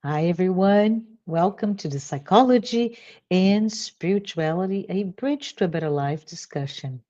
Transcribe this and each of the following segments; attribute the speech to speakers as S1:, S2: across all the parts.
S1: Hi, everyone. Welcome to the Psychology and Spirituality, a Bridge to a Better Life discussion.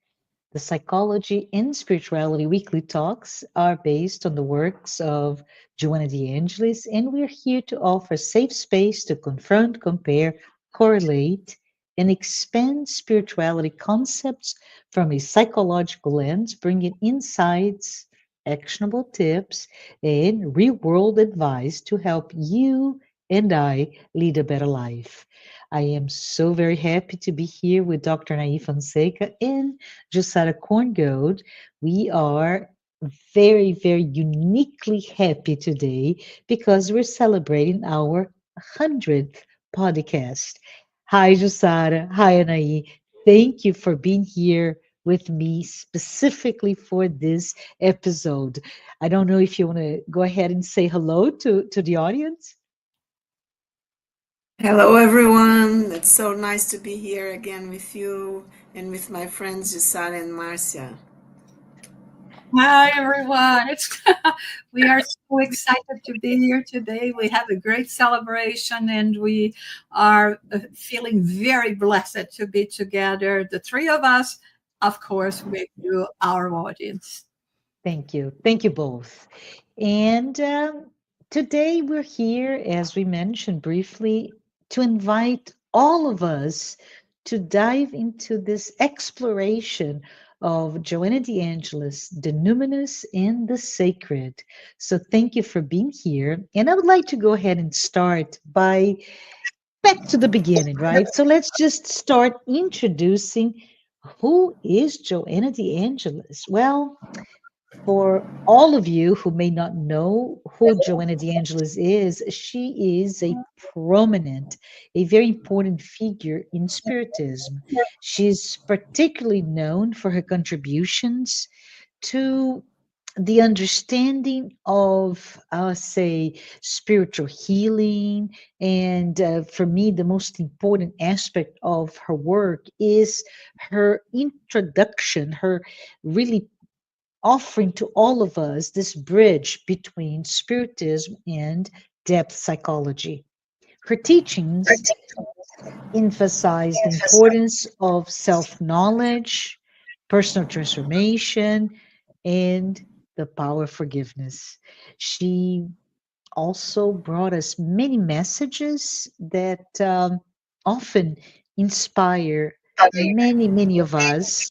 S1: The Psychology and Spirituality weekly talks are based on the works of Joanna de Angelis, and we're here to offer safe space to confront, compare, correlate, and expand spirituality concepts from a psychological lens, bringing insights, actionable tips, and real world advice to help you and I lead a better life. I am so very happy to be here with Dr. Anahy Fonseca and Jussara Korngold. We are very, very uniquely happy today because we're celebrating our 100th podcast. Hi, Jussara. Hi, Anahy. Thank you for being here with me specifically for this episode. I don't know if you want to go ahead and say hello to the audience.
S2: Hello, everyone. It's so nice to be here again with you and with my friends Jussara and Marcia.
S3: Hi everyone. We are so excited to be here today. We have a great celebration and we are feeling very blessed to be together. The three of us, of course, with you, our audience.
S1: Thank you. Thank you both. And today we're here, as we mentioned briefly, to invite all of us to dive into this exploration of Joanna de Angelis, the Numinous and the Sacred. So thank you for being here. And I would like to go ahead and start by back to the beginning, right? So let's just start introducing who is Joanna de Angelis. Well, for all of you who may not know who Joanna de Angelis is, she is a prominent, a very important figure in Spiritism. She's particularly known for her contributions to the understanding of, say, spiritual healing. And for me, the most important aspect of her work is her introduction, her really offering to all of us this bridge between spiritism and depth psychology. Her teachings emphasize the importance of self knowledge, personal transformation, and the power of forgiveness. She also brought us many messages that often inspire many, many of us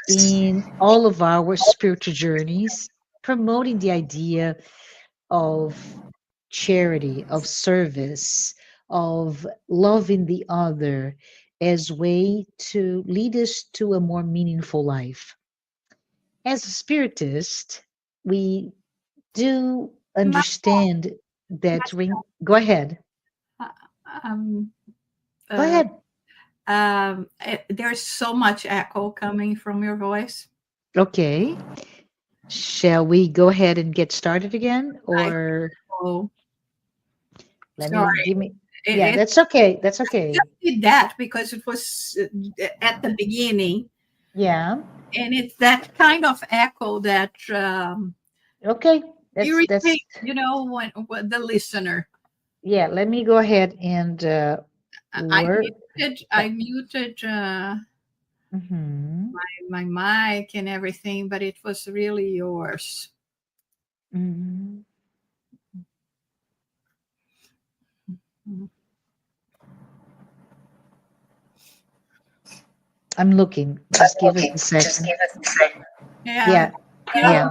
S1: in all of our spiritual journeys, promoting the idea of charity, of service, of loving the other as way to lead us to a more meaningful life. As a spiritist, we do
S3: My,
S1: understand that ring. Go ahead.
S3: uh, um,
S1: Go
S3: uh,
S1: ahead.
S3: there's so much echo coming from your voice.
S1: Okay. Shall we go ahead and get started again?
S3: I
S1: Or
S3: oh,
S1: let me
S3: sorry.
S1: give me. Yeah,
S3: It
S1: that's okay. That's okay.
S3: just did that because it was at the beginning.
S1: Yeah.
S3: And it's that kind of echo that
S1: Okay. That's
S3: irritates, when the listener.
S1: yeah. Let me go ahead and
S3: I
S1: work.
S3: muted,
S1: Uh,
S3: I muted
S1: mhm,
S3: my mic and everything, but it was really yours.
S1: mhm. I'm looking. Just give us a second.
S3: Yeah,
S1: Yeah.
S3: yeah.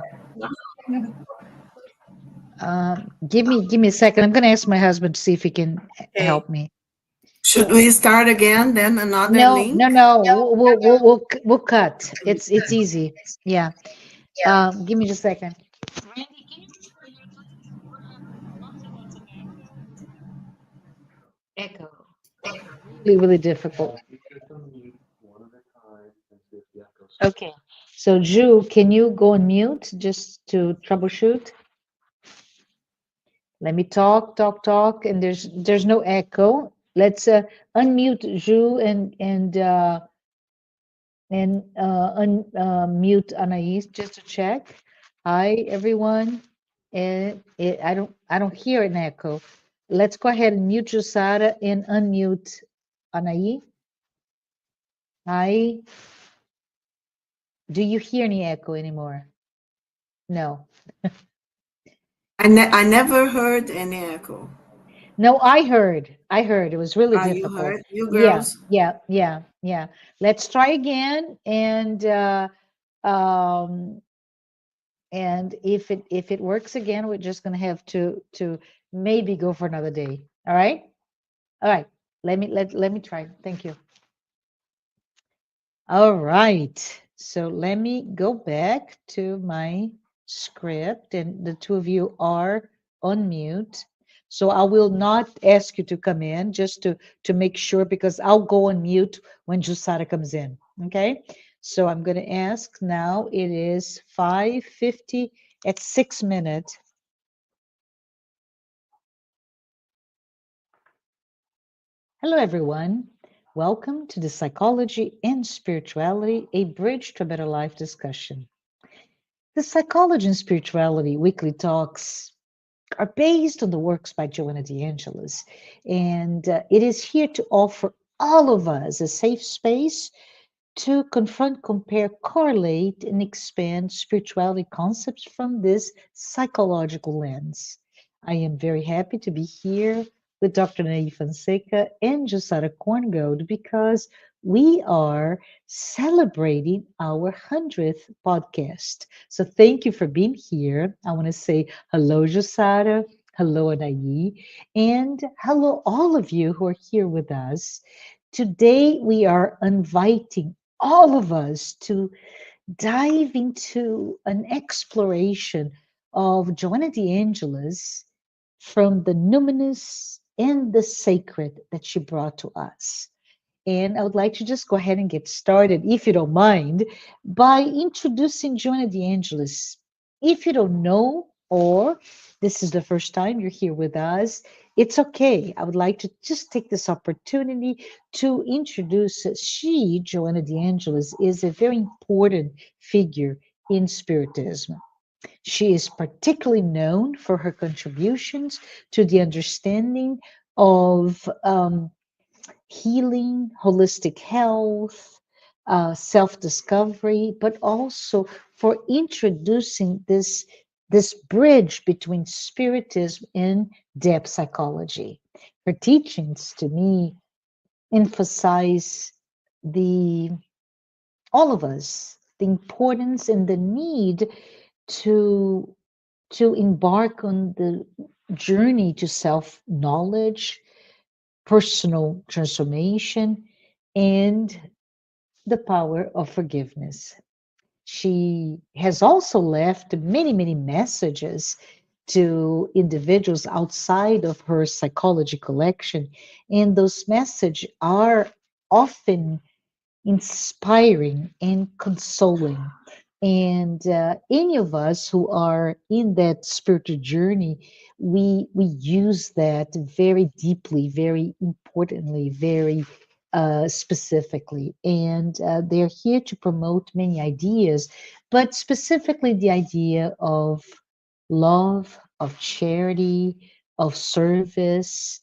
S1: Yeah. Give me a second. I'm going to ask my husband to see if he can
S3: Okay.
S1: help me.
S2: Should we start again, then another
S1: No, no,
S2: link?
S1: no. We'll cut. It's easy. Yeah. Give me just a second. Randy, can you read for you, please? We're having lots and lots of echo. Really, really difficult. Okay. So, Drew, can you go on mute just to troubleshoot? Let me talk, and there's no echo. Let's unmute Drew and unmute Anais just to check. Hi, everyone. And I don't hear an echo. Let's go ahead and mute Jussara and unmute Anahy. Hi. Do you hear any echo anymore? No.
S2: I never heard any echo.
S1: No, I heard. I heard. It was really
S2: Ah, you
S1: difficult.
S2: heard? You
S1: Yeah,
S2: girls?
S1: yeah, yeah, yeah. Let's try again, um and if it works again, we're just gonna have to maybe go for another day. All right? All right. Let me try. Thank you. All right. So let me go back to my script, and the two of you are on mute. So I will not ask you to come in just to make sure, because I'll go on mute when Jussara comes in. Okay. So I'm going to ask now. It is 5:50 at 6 minutes. Hello, everyone. Welcome to the Psychology and Spirituality, a Bridge to a Better Life discussion. The Psychology and Spirituality weekly talks are based on the works by Joanna de Angelis, and it is here to offer all of us a safe space to confront, compare, correlate, and expand spirituality concepts from this psychological lens. I am very happy to be here with Dr. Anahy Fonseca and Jussara Korngold because we are celebrating our 100th podcast. So thank you for being here. I want to say hello, Jussara. Hello, Anahy. And hello, all of you who are here with us. Today, we are inviting all of us to dive into an exploration of Joanna de Angelis from the numinous and the sacred that she brought to us. And I would like to just go ahead and get started, if you don't mind, by introducing Joanna de Angelis. If you don't know, or this is the first time you're here with us, it's okay. I would like to just take this opportunity to introduce she, Joanna de Angelis, is a very important figure in Spiritism. She is particularly known for her contributions to the understanding of healing, holistic health, self-discovery, but also for introducing this bridge between spiritism and depth psychology. Her teachings, to me, emphasize the all of us the importance and the need to to embark on the journey to self knowledge, personal transformation, and the power of forgiveness. She has also left many, many messages to individuals outside of her psychology collection, and those messages are often inspiring and consoling. And any of us who are in that spiritual journey, we use that very deeply, very importantly, very specifically. And they're here to promote many ideas, but specifically the idea of love, of charity, of service,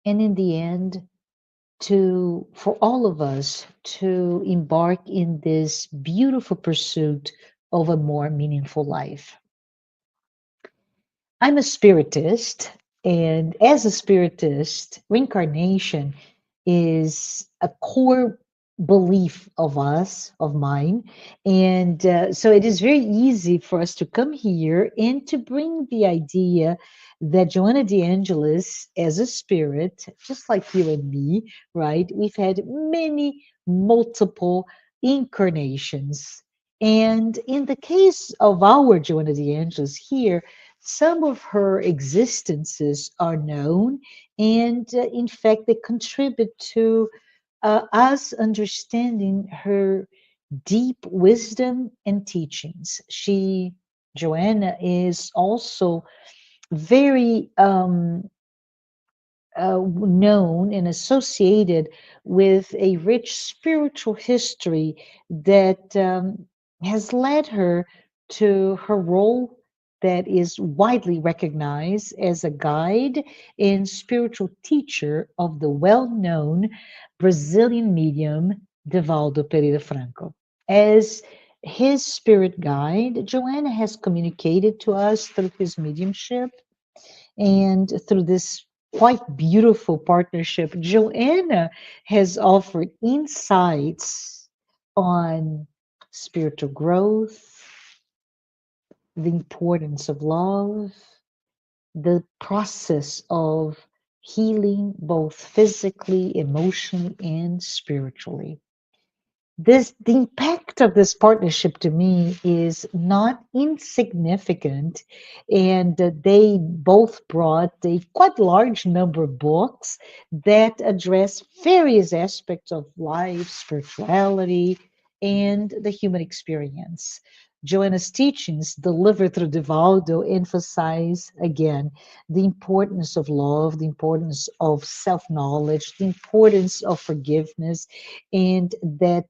S1: and in the end, to for all of us to embark in this beautiful pursuit of a more meaningful life. I'm a spiritist, and as a spiritist, reincarnation is a core belief of us, of mine. And so it is very easy for us to come here and to bring the idea that Joanna de Angelis, as a spirit, just like you and me, right? We've had many, multiple incarnations. And in the case of our Joanna de Angelis here, some of her existences are known, and in fact, they contribute to us understanding her deep wisdom and teachings. Joanna, is also very known and associated with a rich spiritual history that has led her to her role that is widely recognized as a guide and spiritual teacher of the well known Brazilian medium Divaldo Pereira Franco. As his spirit guide, Joanna has communicated to us through his mediumship and through this quite beautiful partnership. Joanna has offered insights on spiritual growth, the importance of love, the process of healing both physically, emotionally, and spiritually. The impact of this partnership to me is not insignificant, and they both brought a quite large number of books that address various aspects of life, spirituality, and the human experience. Joanna's teachings delivered through Divaldo emphasize again the importance of love, the importance of self-knowledge, the importance of forgiveness, and that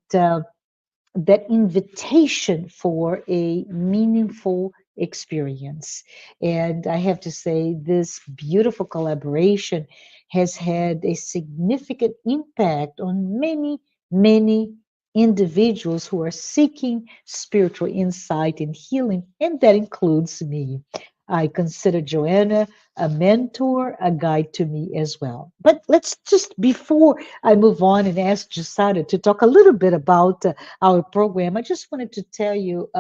S1: invitation for a meaningful experience. And I have to say, this beautiful collaboration has had a significant impact on many, many individuals who are seeking spiritual insight and healing, and that includes me. I consider Joanna a mentor, a guide to me as well. But let's just, before I move on and ask Jussara to talk a little bit about our program, I just wanted to tell you,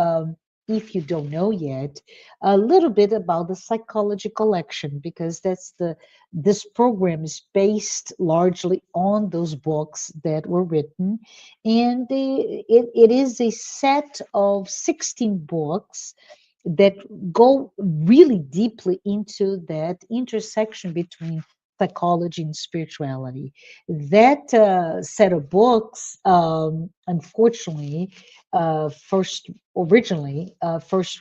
S1: if you don't know yet, a little bit about the psychology collection, because this program is based largely on those books that were written, and it is a set of 16 books that go really deeply into that intersection between psychology and spirituality. That set of books, unfortunately, first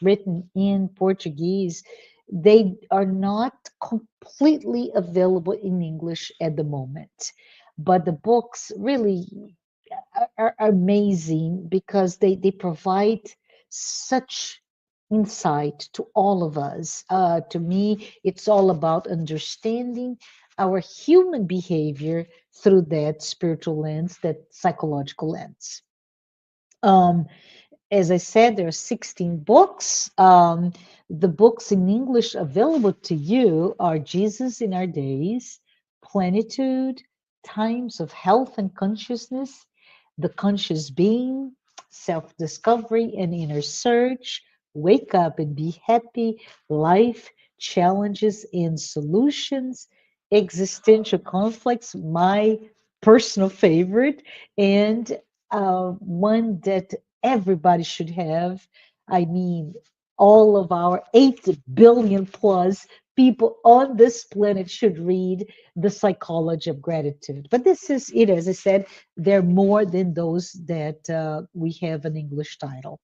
S1: written in Portuguese, they are not completely available in English at the moment. But the books really are amazing because they provide such insight to all of us. To me, it's all about understanding our human behavior through that spiritual lens, that psychological lens. Um, as I said, there are 16 books. The books in English available to you are Jesus in Our Days, Plenitude, Times of Health and Consciousness, The Conscious Being, Self Discovery and Inner Search, Wake Up and Be Happy, Life, Challenges and Solutions, Existential Conflicts, my personal favorite, and one that everybody should have. I mean, all of our 8 billion plus people on this planet should read The Psychology of Gratitude. But this is it, as I said, they're more than those that we have an English title.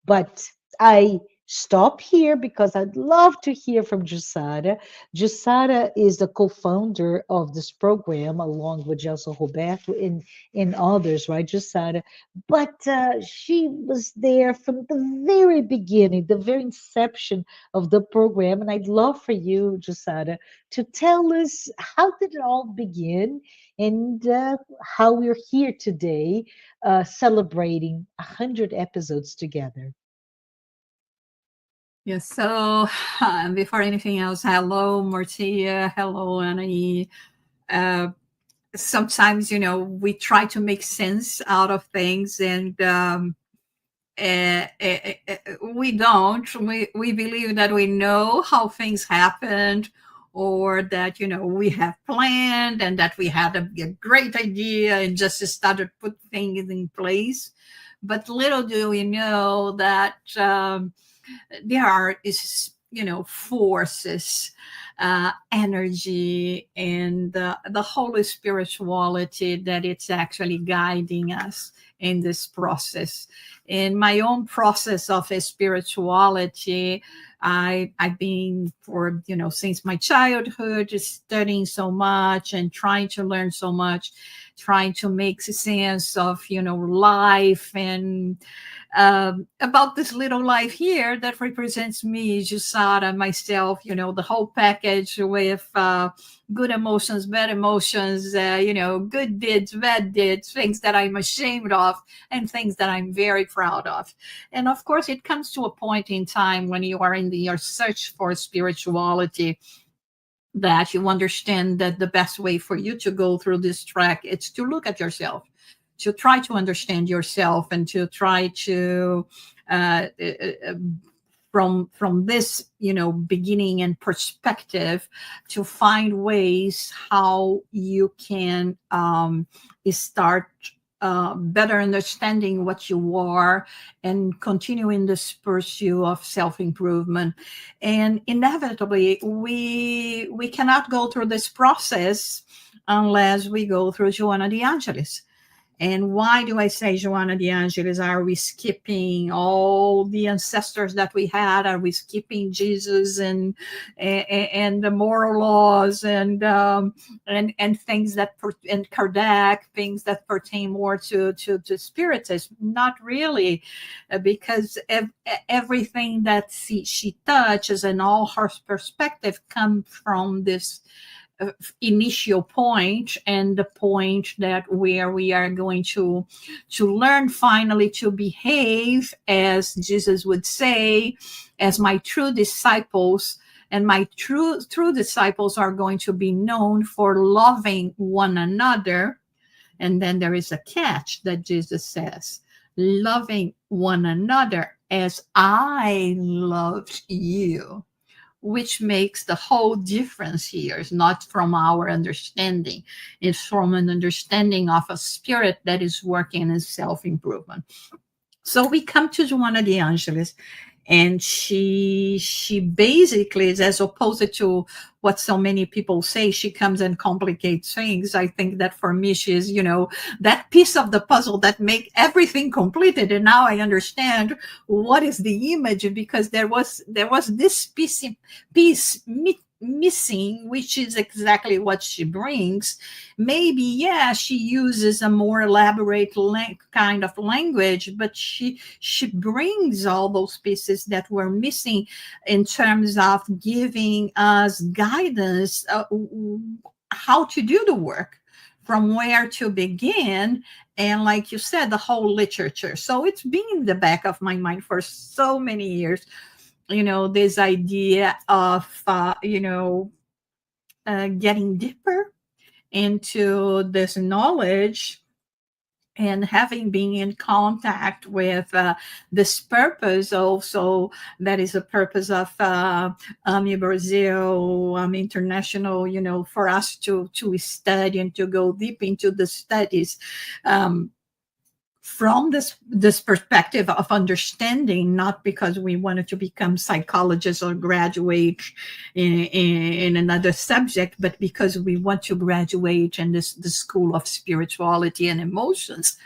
S1: But I stop here because I'd love to hear from Jussara. Jussara is the co-founder of this program along with Gelson Roberto and others, right, Jussara? But she was there from the very beginning, the very inception of the program. And I'd love for you, Jussara, to tell us how did it all begin and how we're here today celebrating 100 episodes together.
S3: Yes. So before anything else, hello, Marcia. Hello, Anahy. Uh, Sometimes, we try to make sense out of things, and we don't. We believe that we know how things happened, or that we have planned, and that we had a great idea and just started put things in place. But little do we know that there are is forces, energy, and the holy spirituality that it's actually guiding us in this process. In my own process of spirituality, I've been for since my childhood just studying so much and trying to learn so much. trying to make sense of, life, and about this little life here that represents me, Jussara, myself, the whole package with good emotions, bad emotions, good deeds, bad deeds, things that I'm ashamed of, and things that I'm very proud of. And of course, it comes to a point in time when you are in your search for spirituality, that you understand that the best way for you to go through this track is to look at yourself, to try to understand yourself, and to try to uh, uh, from this beginning and perspective, to find ways how you can start better understanding what you are, and continuing this pursuit of self-improvement. And inevitably, we cannot go through this process unless we go through Joanna de Angelis. And why do I say Joanna de Angelis? Are we skipping all the ancestors that we had? Are we skipping Jesus and the moral laws, and things that and Kardec, things that pertain more to spiritism? Not really, because everything that she touches and all her perspective come from this initial point, and the point that where we are going to learn finally to behave as Jesus would say, as my true disciples. And my true disciples are going to be known for loving one another. And then there is a catch that Jesus says, loving one another as I loved you, which makes the whole difference here. It's not from our understanding. It's from an understanding of a spirit that is working in self-improvement. So we come to Joanna de Angelis, and she basically is, as opposed to what so many people say, she comes and complicates things. I think that for me, she is, that piece of the puzzle that make everything completed. And now I understand what is the image, because there was this piece missing, which is exactly what she brings. Maybe, yeah, she uses a more elaborate kind of language, but she brings all those pieces that were missing in terms of giving us guidance, how to do the work, from where to begin, and like you said, the whole literature. So it's been in the back of my mind for so many years, this idea of getting deeper into this knowledge, and having been in contact with this purpose also, that is a purpose of Brazil, international, for us to study and to go deep into the studies, from this perspective of understanding, not because we wanted to become psychologists or graduate in another subject, but because we want to graduate in the school of spirituality and emotions.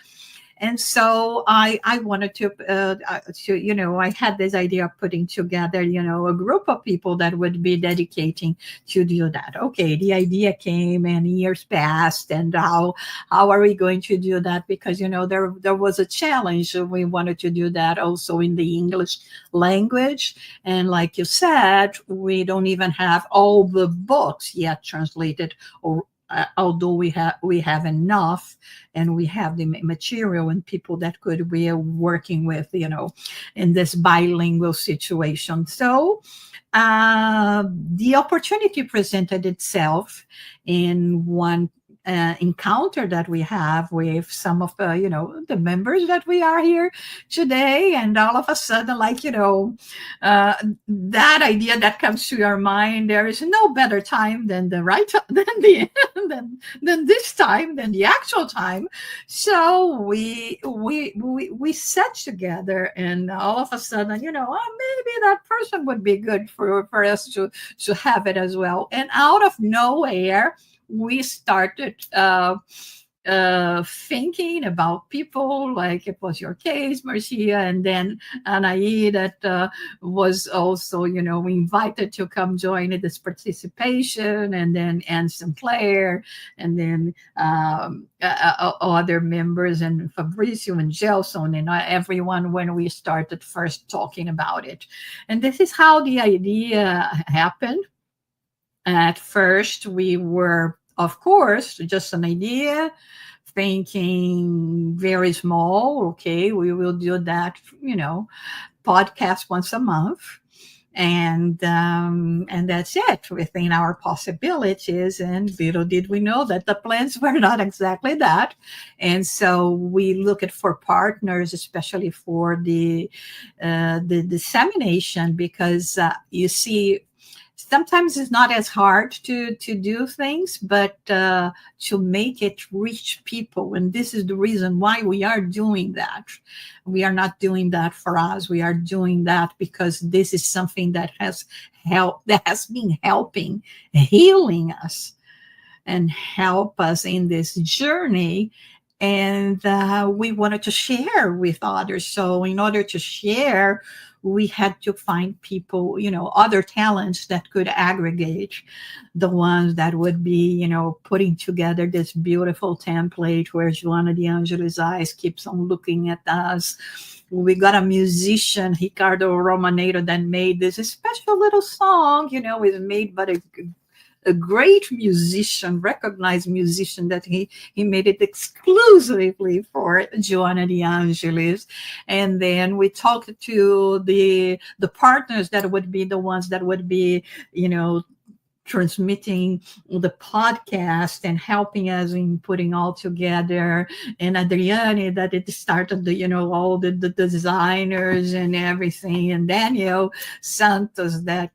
S3: And so I wanted to, I had this idea of putting together, a group of people that would be dedicating to do that. Okay, the idea came and years passed, and how are we going to do that? Because, there was a challenge. We wanted to do that also in the English language. And like you said, we don't even have all the books yet translated, or although we have enough, and we have the material and people that could be working with, in this bilingual situation. So the opportunity presented itself in one encounter that we have with some of the members that we are here today. And all of a sudden, that idea that comes to your mind, there is no better time than the right than the than this time, than the actual time. So we sat together, and all of a sudden, maybe that person would be good for us to have it as well. And out of nowhere, we started thinking about people, like it was your case, Marcia, and then Anahy, that was also, invited to come join in this participation, and then Anne Sinclair, and then other members, and Fabricio and Gelson, and everyone when we started first talking about it. And this is how the idea happened. At first, we were, of course, just an idea, thinking very small. Okay, we will do that, podcast once a month, and that's it within our possibilities. And little did we know that the plans were not exactly that. And so we looked for partners, especially for the dissemination, because you see, sometimes it's not as hard to do things, but to make it reach people. And this is the reason why we are doing that. We are not doing that for us. We are doing that because this is something that has been helping, healing us, and help us in this journey. And we wanted to share with others. So in order to share, we had to find people, other talents that could aggregate the ones that would be, putting together this beautiful template where Joanna de Angelis' eyes keeps on looking at us. We got a musician, Ricardo Romaneiro, that made this special little song, is made by a great musician, recognized musician, that he made it exclusively for Joanna de Angelis. And then we talked to the partners that would be the ones that would be, transmitting the podcast and helping us in putting all together, and Adriane, that it started all the designers and everything, and Daniel Santos, that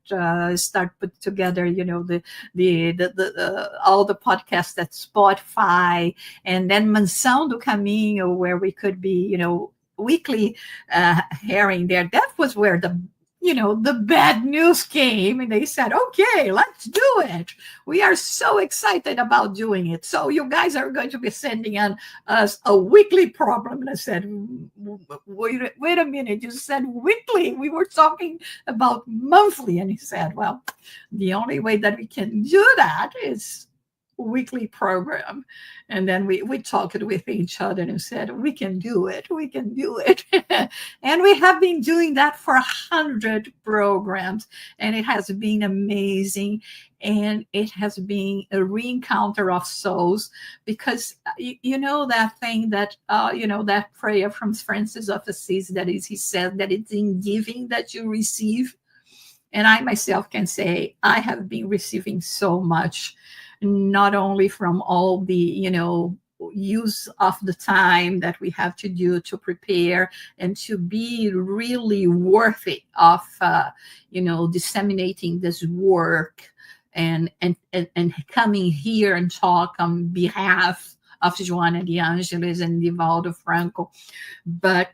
S3: start put together the all the podcasts at Spotify, and then Mansão do Caminho, where we could be weekly hearing there. That was where the bad news came, and they said, okay, let's do it. We are so excited about doing it. So you guys are going to be sending us a weekly program. And I said, wait a minute, you said weekly. We were talking about monthly. And he said, well, the only way that we can do that is weekly program. And then we talked with each other and said, we can do it. And we have been doing that for 100 programs, and it has been amazing. And it has been a re-encounter of souls, because that thing that that prayer from Francis of Assisi, that is, he said that it's in giving that you receive. And I myself can say I have been receiving so much, not only from all the, use of the time that we have to do to prepare and to be really worthy of, disseminating this work, and coming here and talk on behalf of Joanna de Angelis and Divaldo Franco. But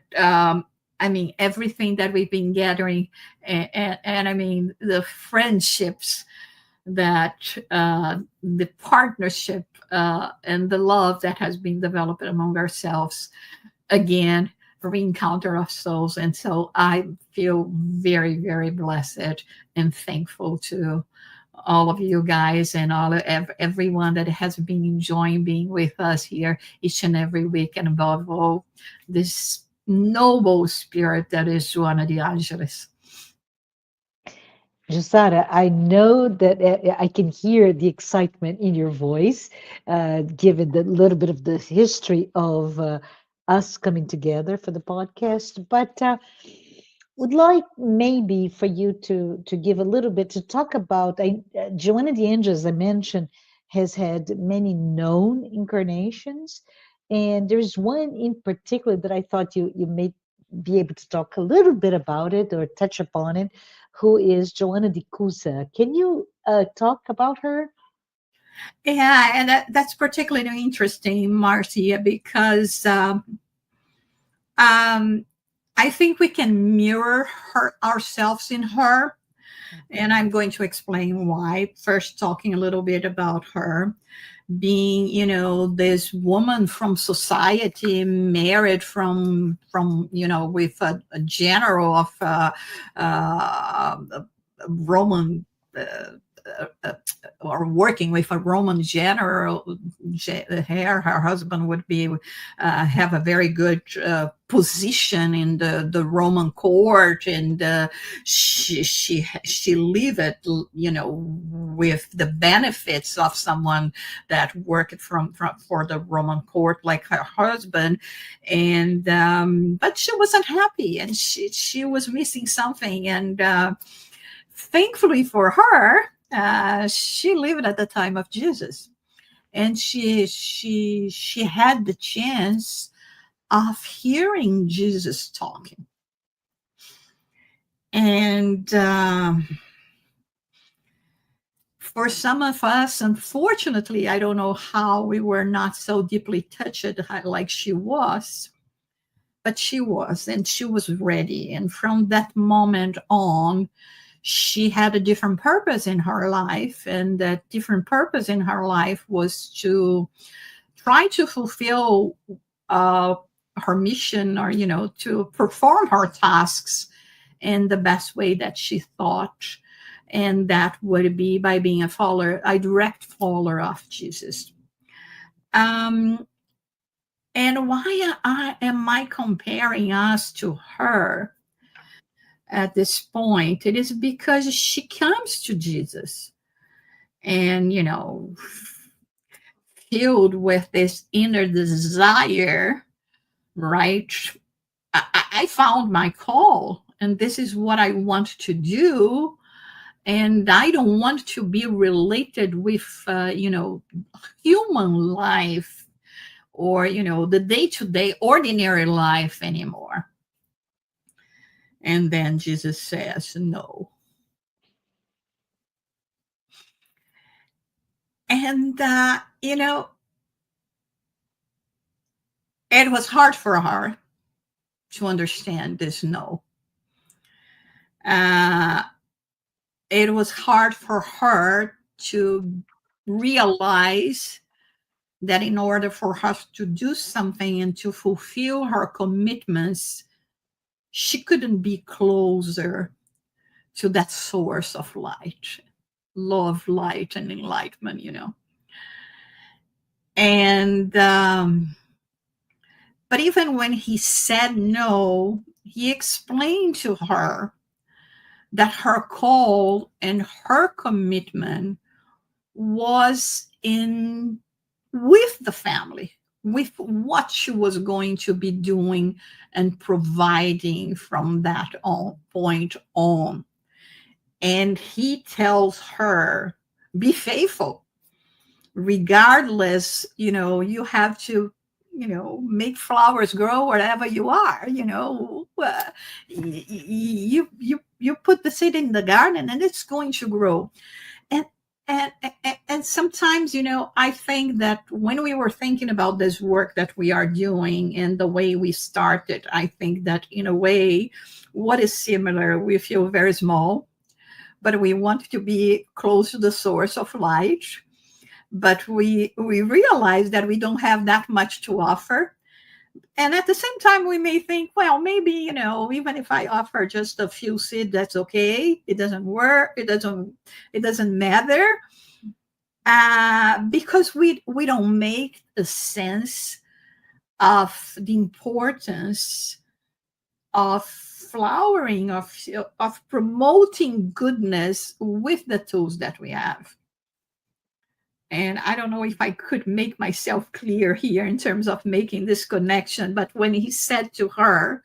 S3: everything that we've been gathering, and I mean, the friendships, that the partnership, and the love that has been developed among ourselves, again, re-encounter of souls. And so I feel very, very blessed and thankful to all of you guys, and everyone that has been enjoying being with us here each and every week, and above all, this noble spirit that is Joanna de Angelis.
S1: Jussara, I know that I can hear the excitement in your voice, given the little bit of the history of us coming together for the podcast. But would like maybe for you to give a little bit to talk about Joanna de Angelis, I mentioned, has had many known incarnations, and there's one in particular that I thought you may be able to talk a little bit about it or touch upon it, who is Joanna de Cusa. Can you talk about her?
S3: Yeah, and that's particularly interesting, Marcia, because I think we can mirror ourselves in her. And I'm going to explain why. First, talking a little bit about her being, this woman from society, married from with a general of a Roman. Uh, or working with a Roman general, her husband would be have a very good position in the Roman court, and she lived it, with the benefits of someone that worked for the Roman court, like her husband, and but she wasn't happy, and she was missing something, and thankfully for her, she lived at the time of Jesus, and she had the chance of hearing Jesus talking. And for some of us, unfortunately, I don't know how we were not so deeply touched like she was, but she was, and she was ready. And from that moment on, she had a different purpose in her life, and that different purpose in her life was to try to fulfill her mission, or to perform her tasks in the best way that she thought, and that would be by being a direct follower of Jesus. And why am I comparing us to her at this point? It is because she comes to Jesus and, filled with this inner desire, right? I found my call, and this is what I want to do. And I don't want to be related with, human life, or, the day-to-day ordinary life anymore. And then Jesus says, no. And, it was hard for her to understand this no. It was hard for her to realize that in order for her to do something and to fulfill her commitments, she couldn't be closer to that source of light, love, light, and enlightenment, And, but even when he said no, he explained to her that her call and her commitment was in with the family, with what she was going to be doing and providing from that point on. And he tells her, be faithful. Regardless, you have to, make flowers grow wherever you are. You put the seed in the garden and it's going to grow. And and sometimes, I think that when we were thinking about this work that we are doing and the way we started, I think that in a way, what is similar, we feel very small, but we want to be close to the source of light. But we realize that we don't have that much to offer. And at the same time, we may think, well, maybe, even if I offer just a few seeds, that's okay. It doesn't work. It doesn't matter. Because we don't make a sense of the importance of flowering, of promoting goodness with the tools that we have. And I don't know if I could make myself clear here in terms of making this connection, but when he said to her,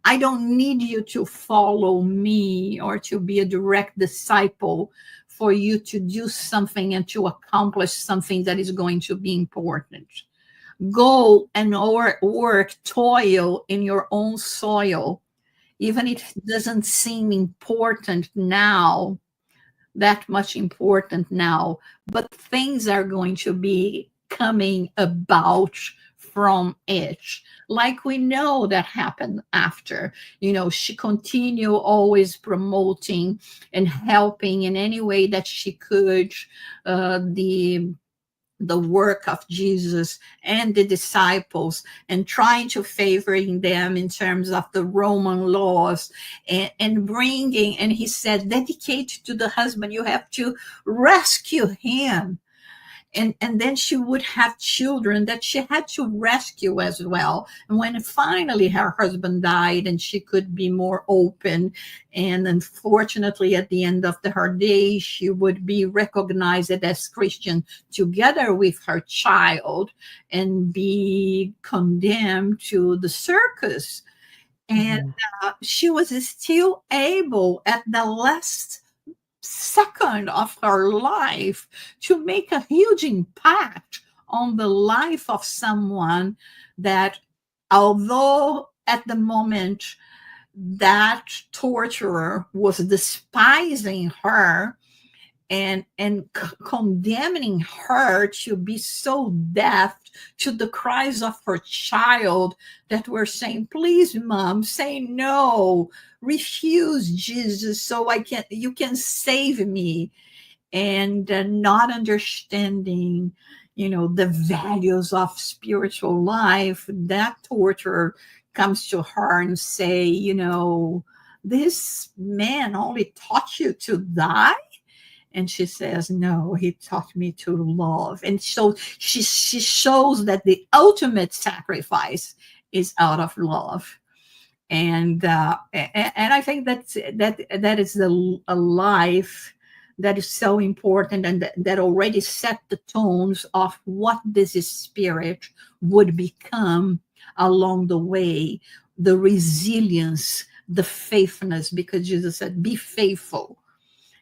S3: I don't need you to follow me or to be a direct disciple for you to do something and to accomplish something that is going to be important. Go and work, toil in your own soil, even if it doesn't seem important now, that much important now, but things are going to be coming about from it, like we know that happened after. She continued always promoting and helping in any way that she could, the work of Jesus and the disciples, and trying to favoring them in terms of the Roman laws, and bringing, and he said, dedicate to the husband, you have to rescue him. And then she would have children that she had to rescue as well. And when finally her husband died and she could be more open, and unfortunately at the end of her days she would be recognized as Christian together with her child and be condemned to the circus. And
S1: Mhm.
S3: she was still able at the last second of her life to make a huge impact on the life of someone that, although at the moment that torturer was despising her and condemning her to be so deaf to the cries of her child, that were saying, please mom, say no, refuse Jesus so you can save me. And not understanding the values of spiritual life, that torturer comes to her and say, this man only taught you to die. And she says, no, he taught me to love. And so she shows that the ultimate sacrifice is out of love. And I think that is a life that is so important, and that already set the tones of what this spirit would become along the way. The resilience, the faithfulness, because Jesus said, be faithful,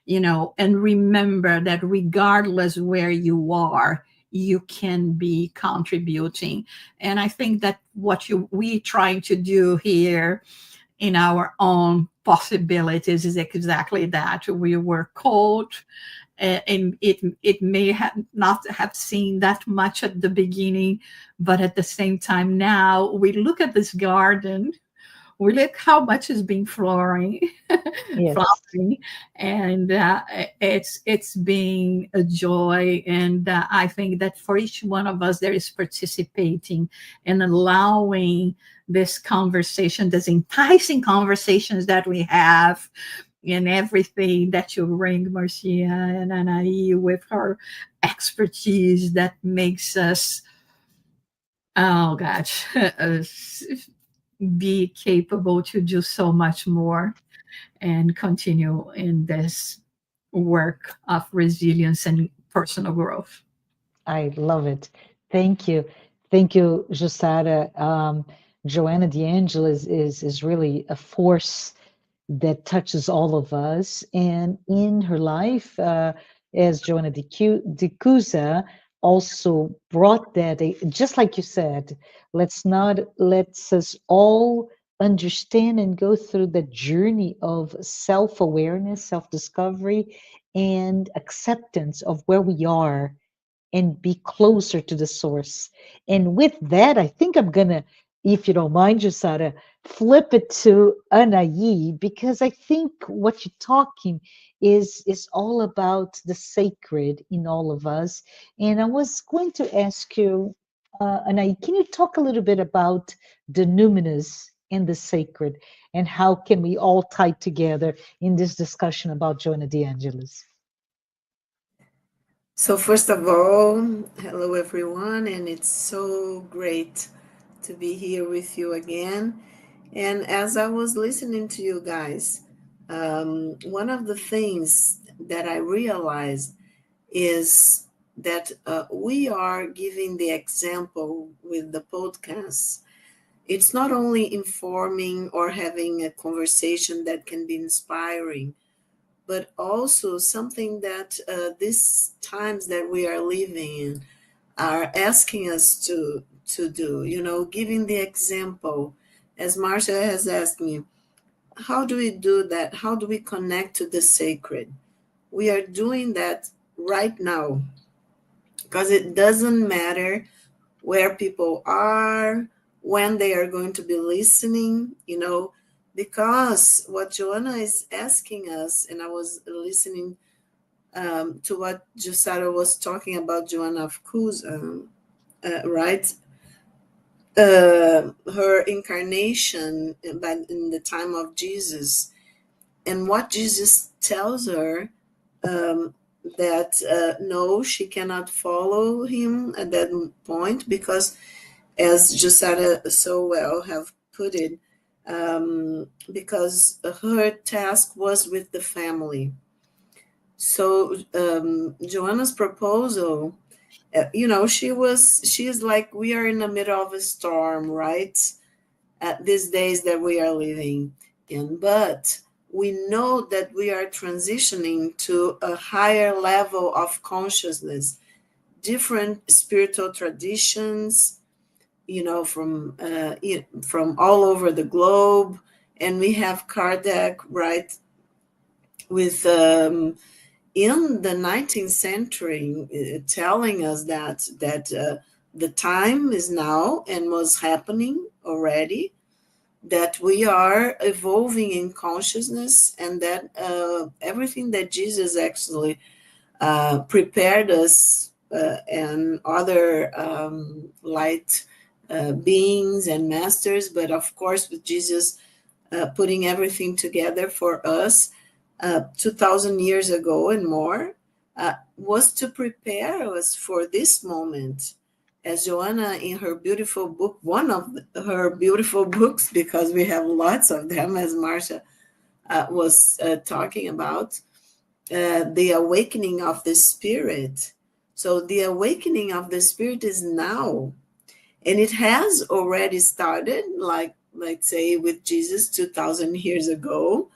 S3: and remember that regardless where you are, you can be contributing. And I think that what we trying to do here in our own possibilities is exactly that. We were called, and it may have not have seen that much at the beginning, but at the same time now we look at this garden, we look how much is being flowering,
S1: Yes.
S3: flowering, and it's being a joy. And I think that for each one of us, there is participating and allowing this conversation, this enticing conversations that we have, and everything that you bring, Marcia and Anahy, with her expertise that makes us, oh gosh, be capable to do so much more and continue in this work of resilience and personal growth.
S1: I love it. Thank you. Thank you, Jussara. Joanna de Angelis is really a force that touches all of us. And in her life, as Joanna de Cusa also brought that, just like you said, let's us all understand and go through the journey of self-awareness, self-discovery, and acceptance of where we are and be closer to the source. And with that, I think I'm gonna, if you don't mind, Jussara, flip it to Anahy, because I think what you're talking is all about the sacred in all of us. And I was going to ask you, Anahy, can you talk a little bit about the numinous and the sacred, and how can we all tie together in this discussion about Joanna de Angelis?
S2: So, first of all, hello everyone, and it's so great to be here with you again. And as I was listening to you guys, one of the things that I realized is that we are giving the example with the podcast. It's not only informing or having a conversation that can be inspiring, but also something that these times that we are living in are asking us to do. Giving the example, as Marcia has asked me, how do we do that? How do we connect to the sacred? We are doing that right now, because it doesn't matter where people are, when they are going to be listening, because what Joanna is asking us, and I was listening to what Jussara was talking about, Joanna of Cus, right? Her incarnation in the time of Jesus, and what Jesus tells her, um, that no, she cannot follow him at that point, because as Jussara so well have put it, because her task was with the family. So Joanna's proposal, she's like, we are in the middle of a storm, right? At these days that we are living in, but we know that we are transitioning to a higher level of consciousness, different spiritual traditions, from all over the globe. And we have Kardec, right, with in the 19th century, telling us that the time is now and was happening already, that we are evolving in consciousness, and that everything that Jesus actually prepared us, and other light beings and masters, but of course with Jesus putting everything together for us 2,000 years ago and more, was to prepare us for this moment. As Joanna, in her beautiful book, one of her beautiful books, because we have lots of them, as Marcia was talking about, the awakening of the spirit. So the awakening of the spirit is now, and it has already started, like, let's say, with Jesus 2,000 years ago,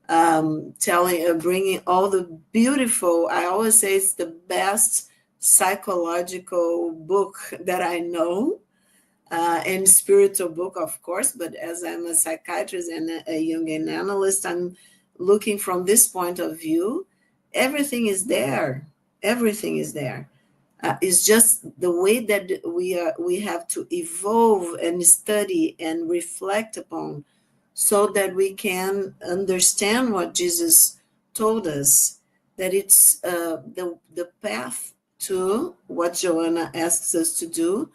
S2: bringing all the beautiful, I always say it's the best psychological book that I know, and spiritual book, of course, but as I'm a psychiatrist and a Jungian analyst, I'm looking from this point of view. Everything is there. Everything is there. It's just the way that we have to evolve and study and reflect upon, so that we can understand what Jesus told us, that it's the path to what Joanna asks us to do,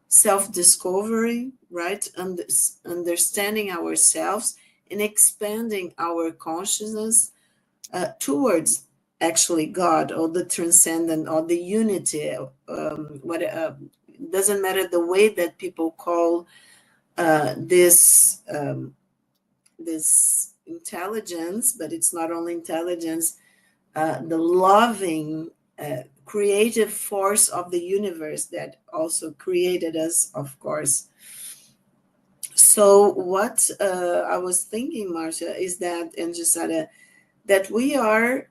S2: self-discovery, right? Understanding ourselves and expanding our consciousness towards actually God, or the transcendent, or the unity. Doesn't matter the way that people call this intelligence, but it's not only intelligence, the loving, creative force of the universe that also created us, of course. So what I was thinking, Marcia, is that, and Jussara, that we are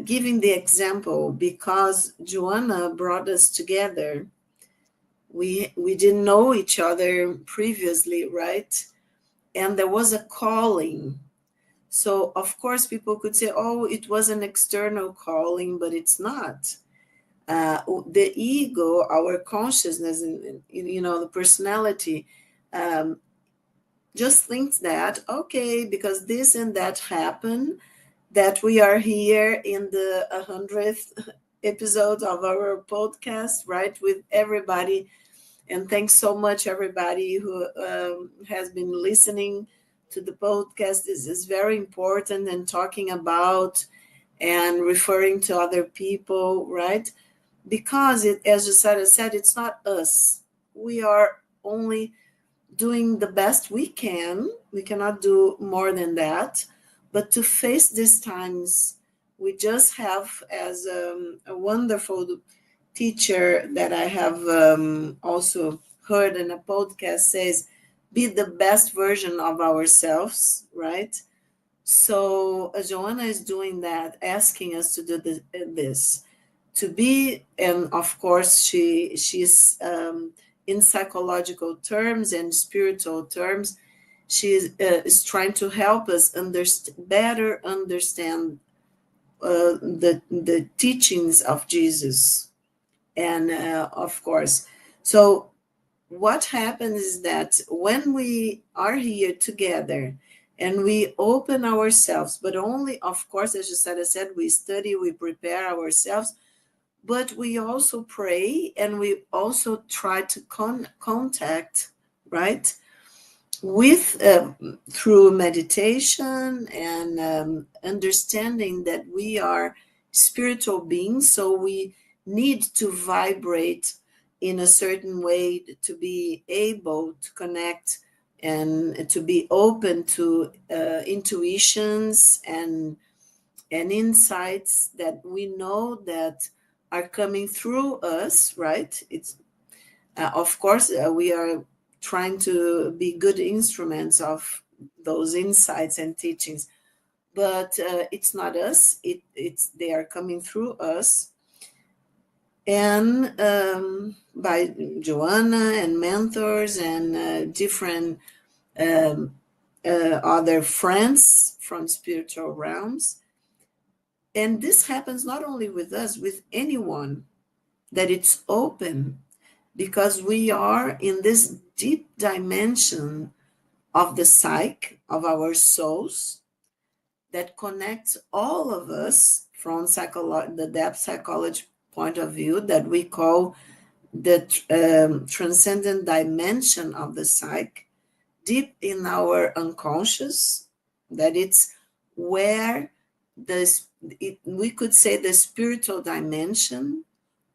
S2: giving the example because Joanna brought us together. We didn't know each other previously, right? And there was a calling. So, of course, people could say, oh, it was an external calling, but it's not. The ego, our consciousness, and the personality, just thinks that, okay, because this and that happened, that we are here in the 100th episode of our podcast, right, with everybody. And thanks so much, everybody who has been listening to the podcast. This is very important, and talking about and referring to other people, right? Because as Jussara said, it's not us. We are only doing the best we can. We cannot do more than that. But to face these times, we just have, as a wonderful teacher that I have also heard in a podcast says, be the best version of ourselves, right? So Joanna is doing that, asking us to do this, to be, and of course she's in psychological terms and spiritual terms, she is trying to help us better understand the teachings of Jesus. And of course, so what happens is that when we are here together and we open ourselves, but only, of course, as Jussara said, we study, we prepare ourselves, but we also pray and we also try to contact, right, with through meditation and understanding that we are spiritual beings, so we need to vibrate in a certain way to be able to connect and to be open to intuitions and insights that we know that are coming through us, right? It's of course we are trying to be good instruments of those insights and teachings, but it's not us, it's they are coming through us, and by Joanna and mentors and different um, other friends from spiritual realms. And this happens not only with us, with anyone that it's open, because we are in this deep dimension of the psyche, of our souls, that connects all of us from the depth psychology point of view, that we call the transcendent dimension of the psyche, deep in our unconscious, that it's where we could say the spiritual dimension,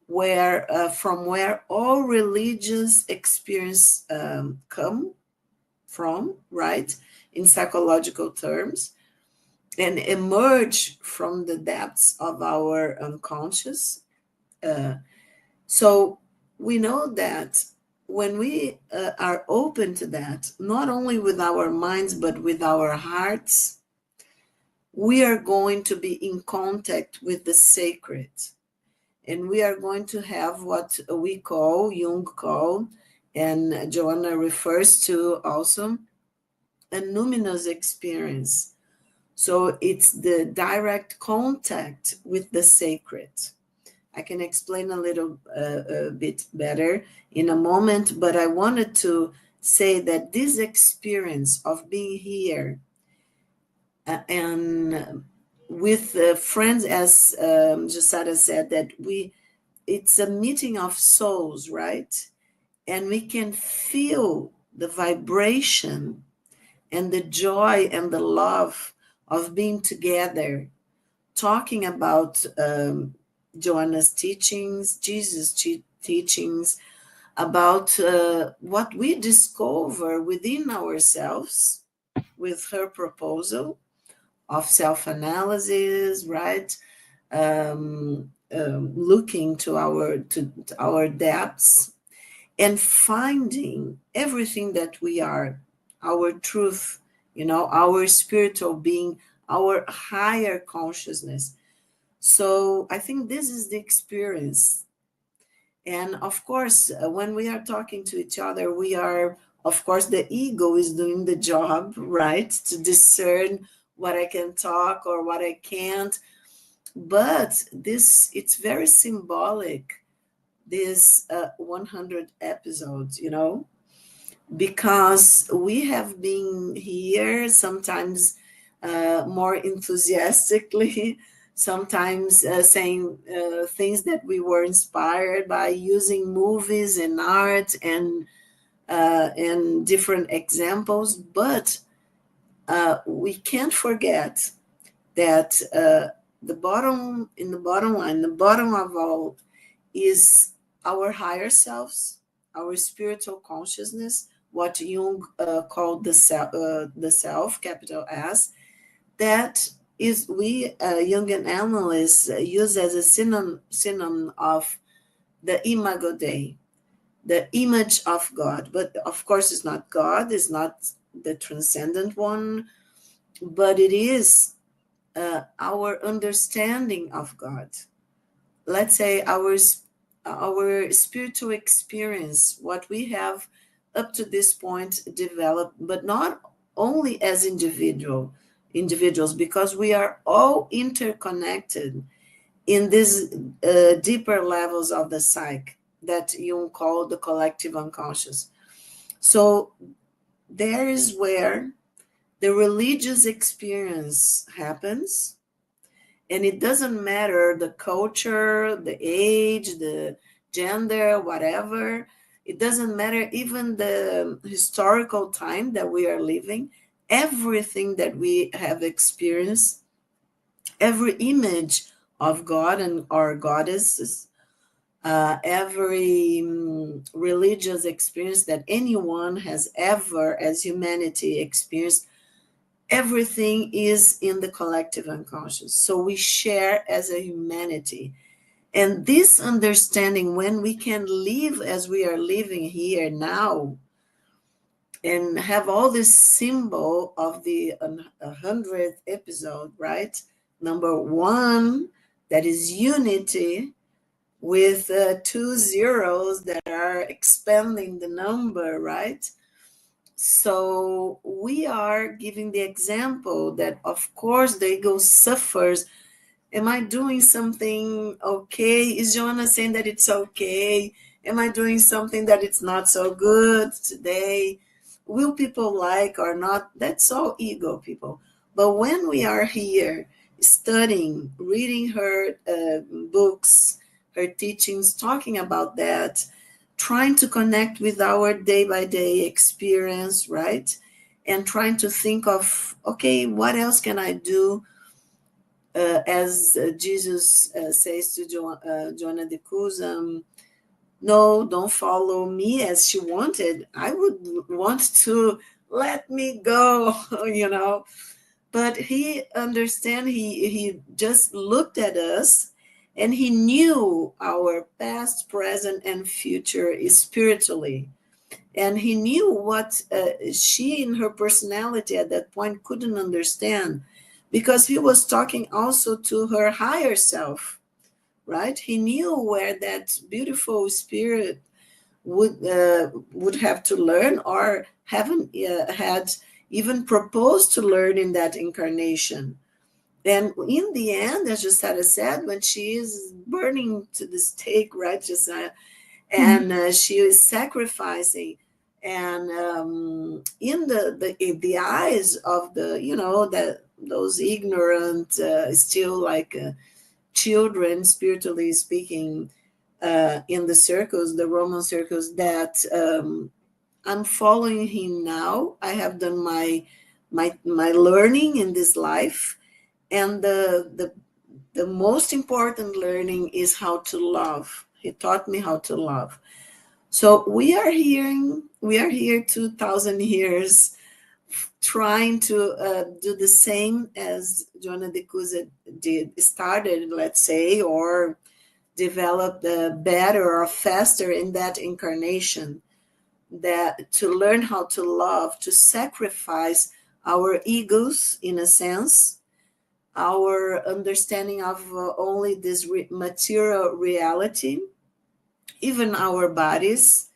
S2: where from where all religious experience come from, right, in psychological terms, and emerge from the depths of our unconscious. Uh, so we know that when we are open to that, not only with our minds, but with our hearts, we are going to be in contact with the sacred. And we are going to have what we call, Jung called, and Joanna refers to also, a numinous experience. So it's the direct contact with the sacred. I can explain a little bit better in a moment, but I wanted to say that this experience of being here and with friends, as Jussara said, that it's a meeting of souls, right? And we can feel the vibration and the joy and the love of being together, talking about Joanna's teachings, Jesus' teachings, about what we discover within ourselves with her proposal of self-analysis, right? Looking to our depths and finding everything that we are, our truth, our spiritual being, our higher consciousness. So I think this is the experience. And of course, when we are talking to each other, we are, of course, the ego is doing the job, right? To discern what I can talk or what I can't. But it's very symbolic, this 100 episodes, because we have been here sometimes more enthusiastically, sometimes saying things that we were inspired by, using movies and art and different examples. But we can't forget that the bottom line, the bottom of all, is our higher selves, our spiritual consciousness, what Jung called the self, capital S, that is we Jungian analysts use as a synonym of the imago Dei, the image of God. But of course, it's not God, it's not the transcendent one, but it is our understanding of God. Let's say our spiritual experience, what we have up to this point developed, but not only as individuals, because we are all interconnected in these deeper levels of the psyche. that Jung called the collective unconscious. So there is where the religious experience happens, and it doesn't matter the culture, the age, the gender, whatever. It doesn't matter even the historical time that we are living. Everything that we have experienced, every image of God and our goddesses, every religious experience that anyone has ever, as humanity, experienced, everything is in the collective unconscious. So we share as a humanity. And this understanding, when we can live as we are living here now, and have all this symbol of the 100th episode, right? Number one, that is unity, with two zeros that are expanding the number, right? So we are giving the example that, of course, the ego suffers. Am I doing something okay? Is Joanna saying that it's okay? Am I doing something that it's not so good today? Will people like or not? That's all ego, people. But when we are here studying, reading her books, her teachings, talking about that, trying to connect with our day by day experience, right? And trying to think of, okay, what else can I do? As Jesus says to Joanna de Angelis, no, don't follow me as she wanted. I would want to let me go, you know. But he understand. He just looked at us, and he knew our past, present, and future spiritually. And he knew what she, in her personality at that point, couldn't understand, because he was talking also to her higher self, right? He knew where that beautiful spirit would have to learn, or haven't had even proposed to learn in that incarnation. And in the end, as Jussara said, when she is burning to the stake, right, Jussara, and she is sacrificing, and in the eyes of the, you know, that those ignorant, still like children, spiritually speaking, in the circles, the Roman circles, that I'm following him now. I have done my learning in this life, and the most important learning is how to love. He taught me how to love. So we are here 2,000 years trying to do the same as Joanna de Angelis did, started, let's say, or developed better or faster in that incarnation, that to learn how to love, to sacrifice our egos, in a sense, our understanding of only this material reality, even our bodies,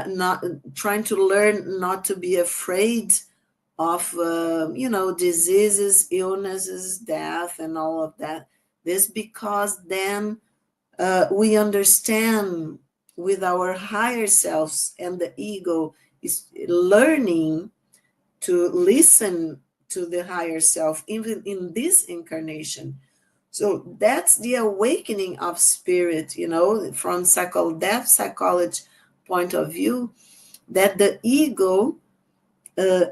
S2: not trying to learn not to be afraid of diseases, illnesses, death, and all of that. This because then we understand with our higher selves, and the ego is learning to listen to the higher self, even in this incarnation. So that's the awakening of spirit, from depth psychology point of view, that the ego uh,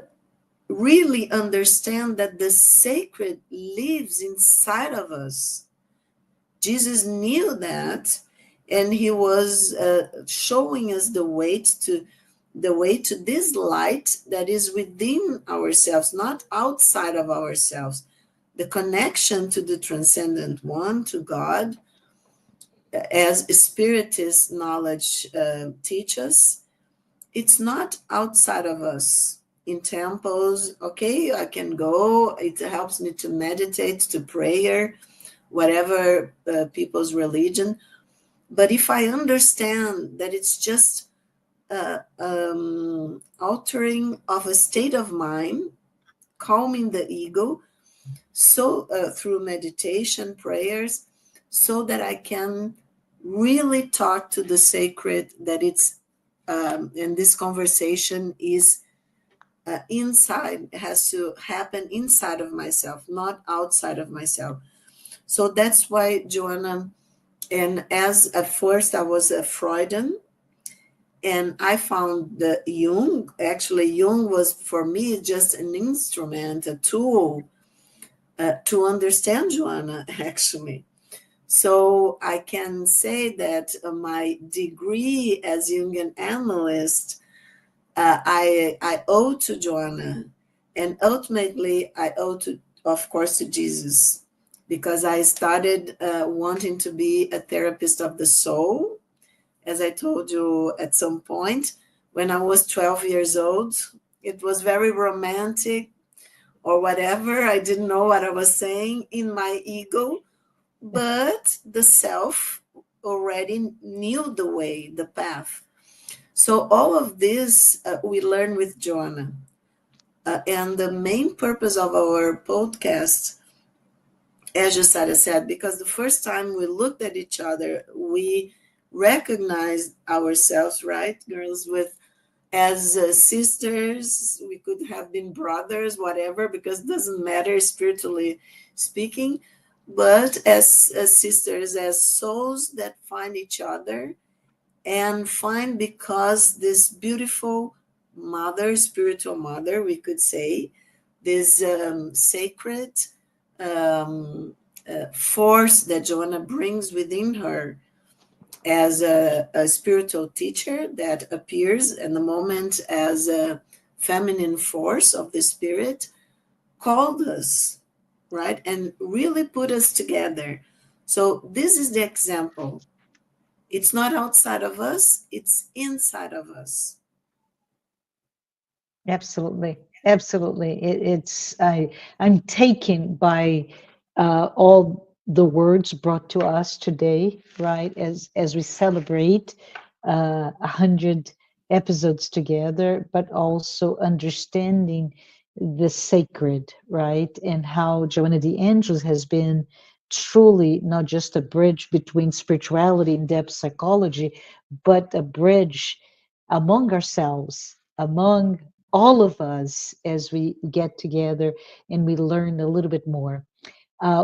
S2: really understand that the sacred lives inside of us. Jesus knew that, and he was showing us the way to this light that is within ourselves, not outside of ourselves. The connection to the transcendent one, to God, as Spiritist knowledge teaches, it's not outside of us. In temples, okay, I can go. It helps me to meditate, to prayer, whatever people's religion. But if I understand that it's just altering of a state of mind, calming the ego, so through meditation, prayers, so that I can really talk to the sacred, that it's, and this conversation is inside, it has to happen inside of myself, not outside of myself. So that's why, Joanna, and as at first I was a Freudian, and I found the Jung, actually Jung was for me just an instrument, a tool to understand Joanna, actually. So I can say that my degree as Jungian analyst, I owe to Joanna, and ultimately I owe to, of course, to Jesus, because I started wanting to be a therapist of the soul, as I told you at some point, when I was 12 years old. It was very romantic or whatever. I didn't know what I was saying in my ego, but the self already knew the way, the path. So all of this we learn with Joanna. And the main purpose of our podcast, as Jussara said, because the first time we looked at each other, we recognized ourselves, right, girls, with as sisters. We could have been brothers, whatever, because it doesn't matter spiritually speaking, but as sisters, as souls that find each other, and find, because this beautiful mother, spiritual mother, we could say, this sacred force that Joanna brings within her as a spiritual teacher that appears in the moment as a feminine force of the spirit, called us, right? And really put us together. So this is the example. It's not outside of us, it's inside of us.
S1: Absolutely, absolutely. I'm taken by all the words brought to us today, right? As we celebrate 100 episodes together, but also understanding the sacred, right? And how Joanna de Angelis has been truly not just a bridge between spirituality and depth psychology, but a bridge among ourselves, among all of us, as we get together and we learn a little bit more.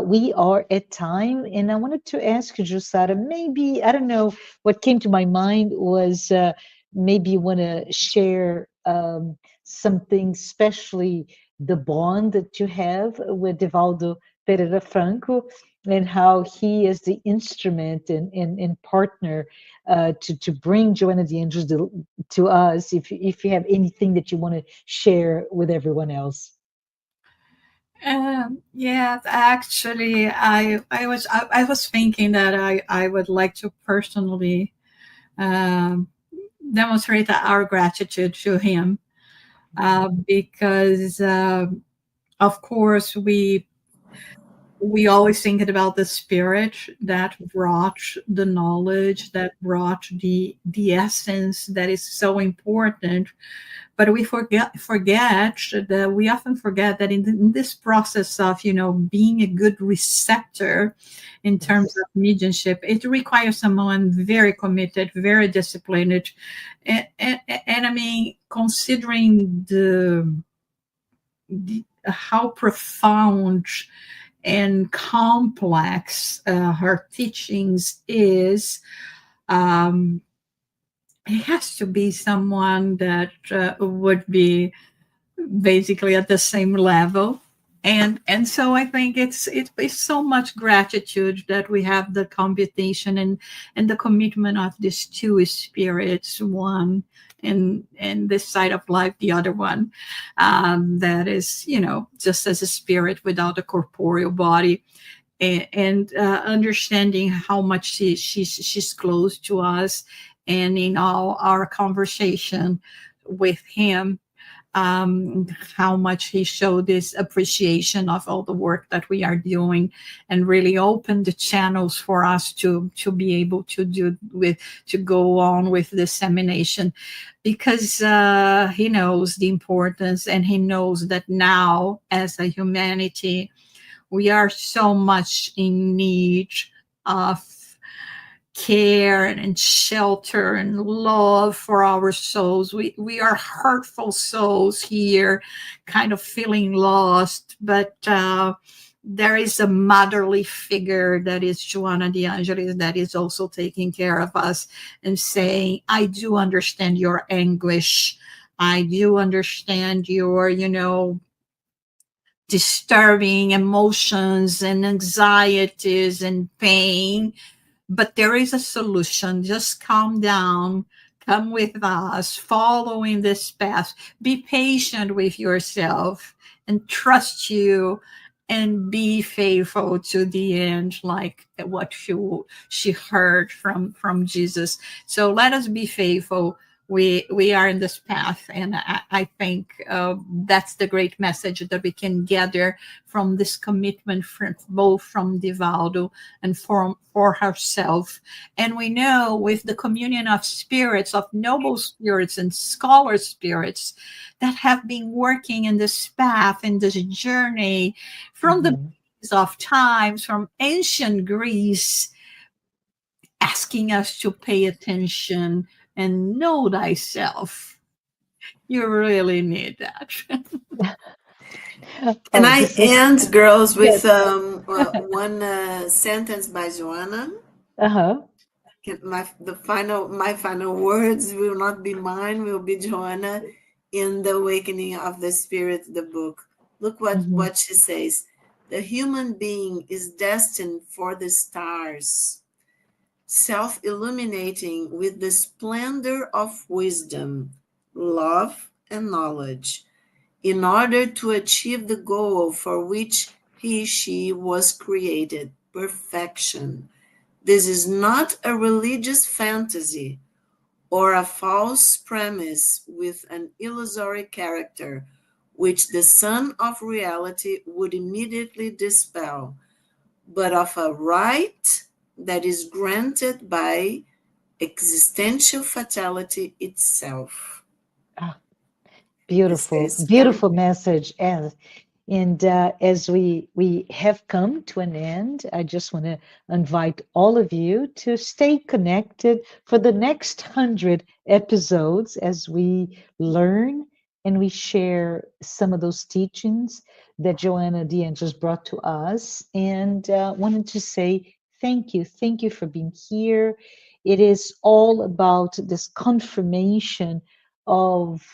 S1: We are at time, and I wanted to ask you, Jussara, maybe, I don't know, what came to my mind was maybe you want to share something, especially the bond that you have with Divaldo Pereira Franco, and how he is the instrument and partner to bring Joanna de Angelis to us, if you have anything that you want to share with everyone else.
S3: Yeah, actually, I was thinking that I would like to personally um, demonstrate our gratitude to him, because of course we always thinking about the spirit that brought the knowledge, that brought the essence that is so important. But we forget that we often forget that in this process of being a good receptor in terms
S1: Yes.
S3: of mediumship, it requires someone very committed, very disciplined, and I mean, considering the how profound and complex her teachings is, um, it has to be someone that would be basically at the same level. And so I think it's so much gratitude that we have the computation and the commitment of these two spirits, one and this side of life, the other one, that is, just as a spirit without a corporeal body, and understanding how much she's close to us, and in all our conversation with him, how much he showed this appreciation of all the work that we are doing, and really opened the channels for us to be able to do with to go on with dissemination, because he knows the importance, and he knows that now as a humanity we are so much in need of care and shelter and love for our souls. We are hurtful souls here, kind of feeling lost, but there is a motherly figure that is Joanna de Angelis that is also taking care of us and saying, I do understand your anguish. I do understand your, disturbing emotions and anxieties and pain, but there is a solution. Just calm down, come with us, follow in this path, be patient with yourself, and trust you, and be faithful to the end, like what she heard from Jesus. So let us be faithful. We are in this path, and I think that's the great message that we can gather from this commitment, from both from Divaldo and for herself. And we know with the communion of spirits, of noble spirits and scholar spirits that have been working in this path, in this journey from the
S1: Mhm.
S3: beginnings of times, from ancient Greece, asking us to pay attention and know thyself. You really need that.
S2: And
S1: Oh,
S2: I
S1: this was
S2: end, girls,
S1: yes.
S2: with one sentence by Joanna.
S1: Uh-huh.
S2: My final words will not be mine, will be Joanna in The Awakening of the Spirit, the book. Look
S1: Mhm.
S2: what she says. The human being is destined for the stars, self-illuminating with the splendor of wisdom, love, and knowledge, in order to achieve the goal for which she was created, perfection. This is not a religious fantasy or a false premise with an illusory character, which the sun of reality would immediately dispel, but of a right that is granted by existential fatality itself.
S1: Ah,
S2: It
S1: beautiful,
S2: says, yeah.
S1: beautiful message. And as we have come to an end, I just want to invite all of you to stay connected for the next 100 episodes as we learn and we share some of those teachings that Joanna de Angelis brought to us. And wanted to say thank you for being here. It is all about this confirmation of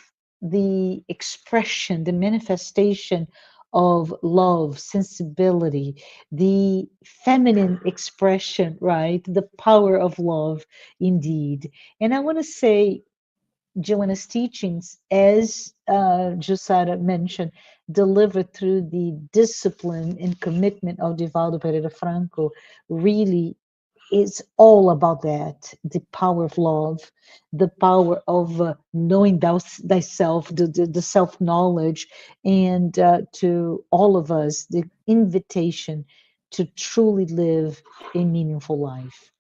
S1: the expression, the manifestation of love, sensibility, the feminine expression, right? The power of love, indeed. And I want to say, Joanna's teachings, as Jussara mentioned, delivered through the discipline and commitment of Divaldo Pereira Franco, really it's all about that, the power of love, the power of knowing thyself, the self knowledge, and to all of us the invitation to truly live a meaningful life.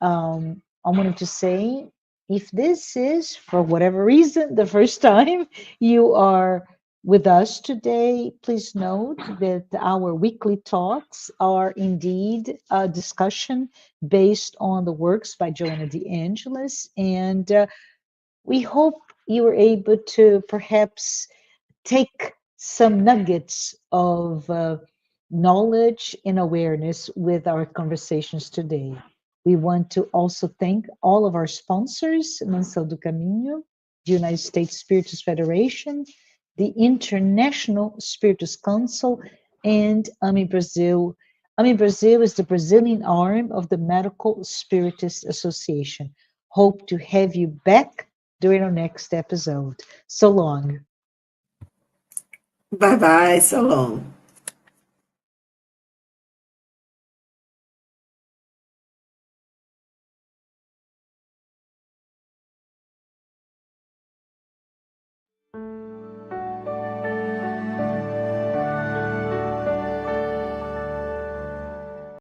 S1: I wanted to say, if this is, for whatever reason, the first time you are with us today, please note that our weekly talks are indeed a discussion based on the works by Joanna de Angelis. And we hope you were able to perhaps take some nuggets of knowledge and awareness with our conversations today. We want to also thank all of our sponsors, Mansão do Caminho, the United States Spiritus Federation, the International Spiritus Council, and AMI Brazil. AMI Brazil is the Brazilian arm of the Medical Spiritist Association. Hope to have you back during our next episode. So long.
S2: Bye bye. So long.